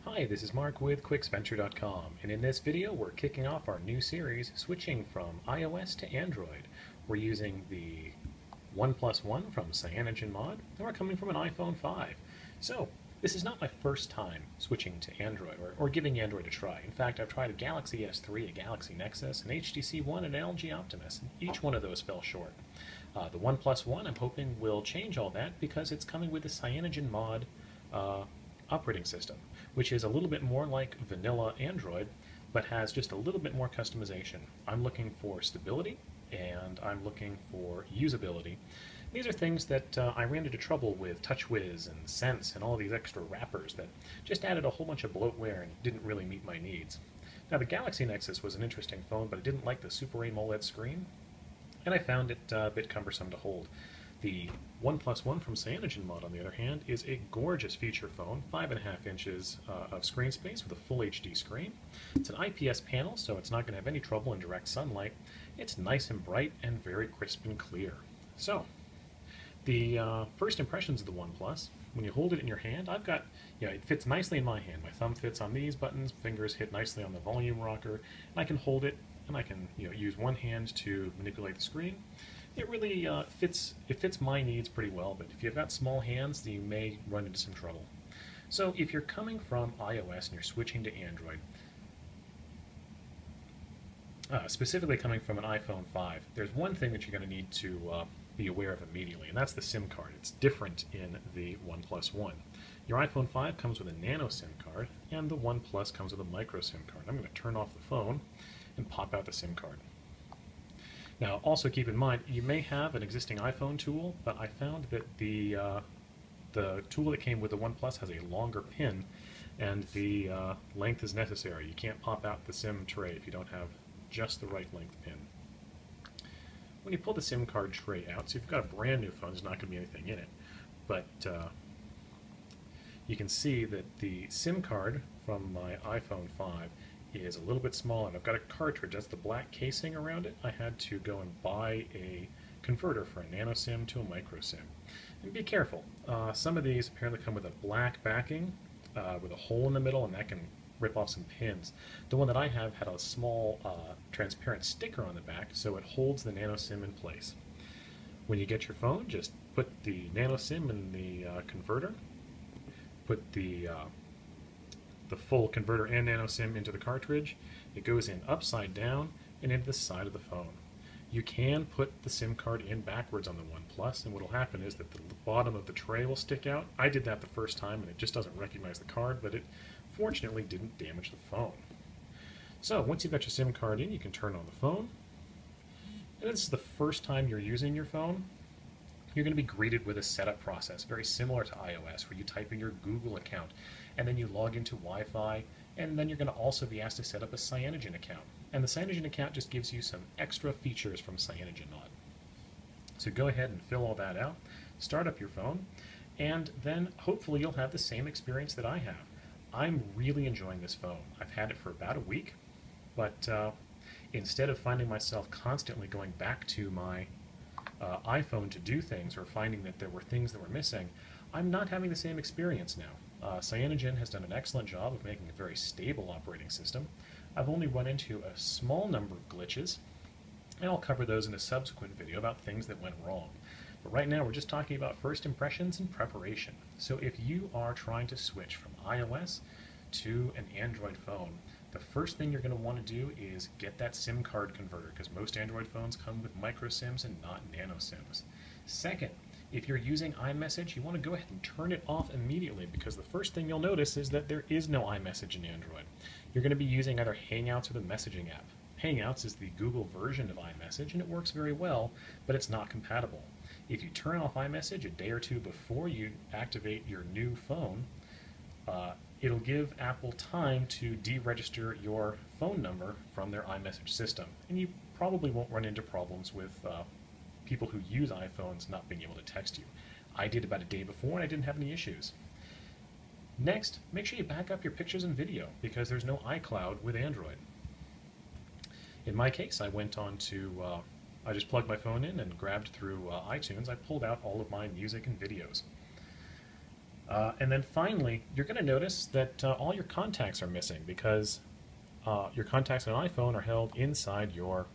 Hi, this is Mark with QuicksVenture.com, and in this video we're kicking off our new series switching from iOS to Android. We're using the OnePlus One from Cyanogen Mod, and we're coming from an iPhone 5. So, this is not my first time switching to Android, or giving Android a try. In fact, I've tried a Galaxy S3, a Galaxy Nexus, an HTC One, and an LG Optimus, and each one of those fell short. The OnePlus One I'm hoping will change all that because it's coming with the Cyanogen Mod operating system, which is a little bit more like vanilla Android, but has just a little bit more customization. I'm looking for stability, and I'm looking for usability. These are things that I ran into trouble with TouchWiz and Sense and all these extra wrappers that just added a whole bunch of bloatware and didn't really meet my needs. Now the Galaxy Nexus was an interesting phone, but I didn't like the Super AMOLED screen, and I found it a bit cumbersome to hold. The OnePlus One from Cyanogen Mod, on the other hand, is a gorgeous feature phone, 5.5 inches of screen space with a full HD screen. It's an IPS panel, so it's not going to have any trouble in direct sunlight. It's nice and bright and very crisp and clear. So, the first impressions of the OnePlus, when you hold it in your hand, it fits nicely in my hand. My thumb fits on these buttons, fingers hit nicely on the volume rocker, and I can hold it, and I can use one hand to manipulate the screen. It really fits my needs pretty well, but if you've got small hands, then you may run into some trouble. So if you're coming from iOS and you're switching to Android, specifically coming from an iPhone 5, there's one thing that you're going to need to be aware of immediately, and that's the SIM card. It's different in the OnePlus One. Your iPhone 5 comes with a nano SIM card, and the OnePlus comes with a micro SIM card. I'm going to turn off the phone and pop out the SIM card. Now, also keep in mind, you may have an existing iPhone tool, but I found that the tool that came with the OnePlus has a longer pin, and the length is necessary. You can't pop out the SIM tray if you don't have just the right length pin. When you pull the SIM card tray out, so if you've got a brand new phone, there's not going to be anything in it, but you can see that the SIM card from my iPhone 5 is a little bit smaller, and I've got a cartridge. That's the black casing around it. I had to go and buy a converter for a nano SIM to a micro SIM. And be careful. Some of these apparently come with a black backing with a hole in the middle, and that can rip off some pins. The one that I have had a small transparent sticker on the back, so it holds the nano SIM in place. When you get your phone, just put the nano SIM in the converter, put the full converter and nano SIM into the cartridge. It goes in upside down and into the side of the phone. You can put the SIM card in backwards on the OnePlus, and what will happen is that the bottom of the tray will stick out. I did that the first time, and it just doesn't recognize the card, but it fortunately didn't damage the phone. So once you've got your SIM card in, you can turn on the phone. And this is the first time you're using your phone. You're going to be greeted with a setup process, very similar to iOS, where you type in your Google account, and then you log into Wi-Fi, and then you're going to also be asked to set up a Cyanogen account. And the Cyanogen account just gives you some extra features from Cyanogen Mod. So go ahead and fill all that out, start up your phone, and then hopefully you'll have the same experience that I have. I'm really enjoying this phone. I've had it for about a week, but instead of finding myself constantly going back to my iPhone to do things, or finding that there were things that were missing, I'm not having the same experience now. Cyanogen has done an excellent job of making a very stable operating system. I've only run into a small number of glitches, and I'll cover those in a subsequent video about things that went wrong. But right now we're just talking about first impressions and preparation. So if you are trying to switch from iOS to an Android phone, the first thing you're going to want to do is get that SIM card converter, because most Android phones come with micro SIMs and not nano SIMs. Second, if you're using iMessage, you want to go ahead and turn it off immediately, because the first thing you'll notice is that there is no iMessage in Android. You're going to be using either Hangouts or the messaging app. Hangouts is the Google version of iMessage, and it works very well, but it's not compatible. If you turn off iMessage a day or two before you activate your new phone, it'll give Apple time to deregister your phone number from their iMessage system, and you probably won't run into problems with people who use iPhones not being able to text you. I did about a day before, and I didn't have any issues. Next, make sure you back up your pictures and video, because there's no iCloud with Android. In my case, I went on to, I just plugged my phone in and grabbed through iTunes. I pulled out all of my music and videos. And then finally, you're going to notice that all your contacts are missing because your contacts on an iPhone are held inside your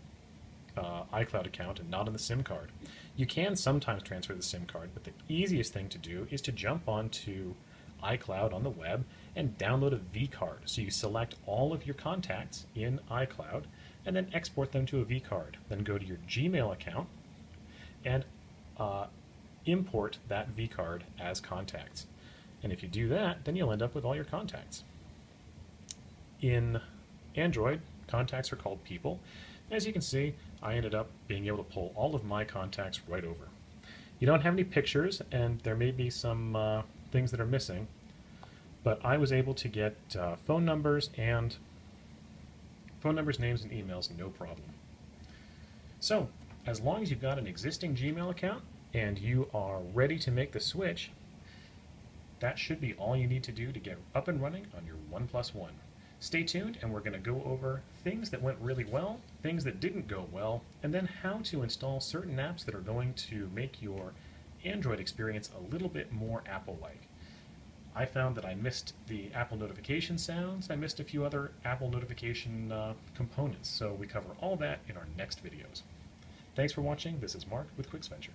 iCloud account and not on the SIM card. You can sometimes transfer the SIM card, but the easiest thing to do is to jump onto iCloud on the web and download a vCard. So you select all of your contacts in iCloud and then export them to a vCard. Then go to your Gmail account and import that vCard as contacts. And if you do that, then you'll end up with all your contacts. In Android, contacts are called people. As you can see, I ended up being able to pull all of my contacts right over. You don't have any pictures, and there may be some things that are missing, but I was able to get phone numbers, names, and emails, no problem. So, as long as you've got an existing Gmail account and you are ready to make the switch, that should be all you need to do to get up and running on your OnePlus One. Stay tuned, and we're going to go over things that went really well, things that didn't go well, and then how to install certain apps that are going to make your Android experience a little bit more Apple-like. I found that I missed the Apple notification sounds. I missed a few other Apple notification components, so we cover all that in our next videos. Thanks for watching. This is Mark with QuicksVenture.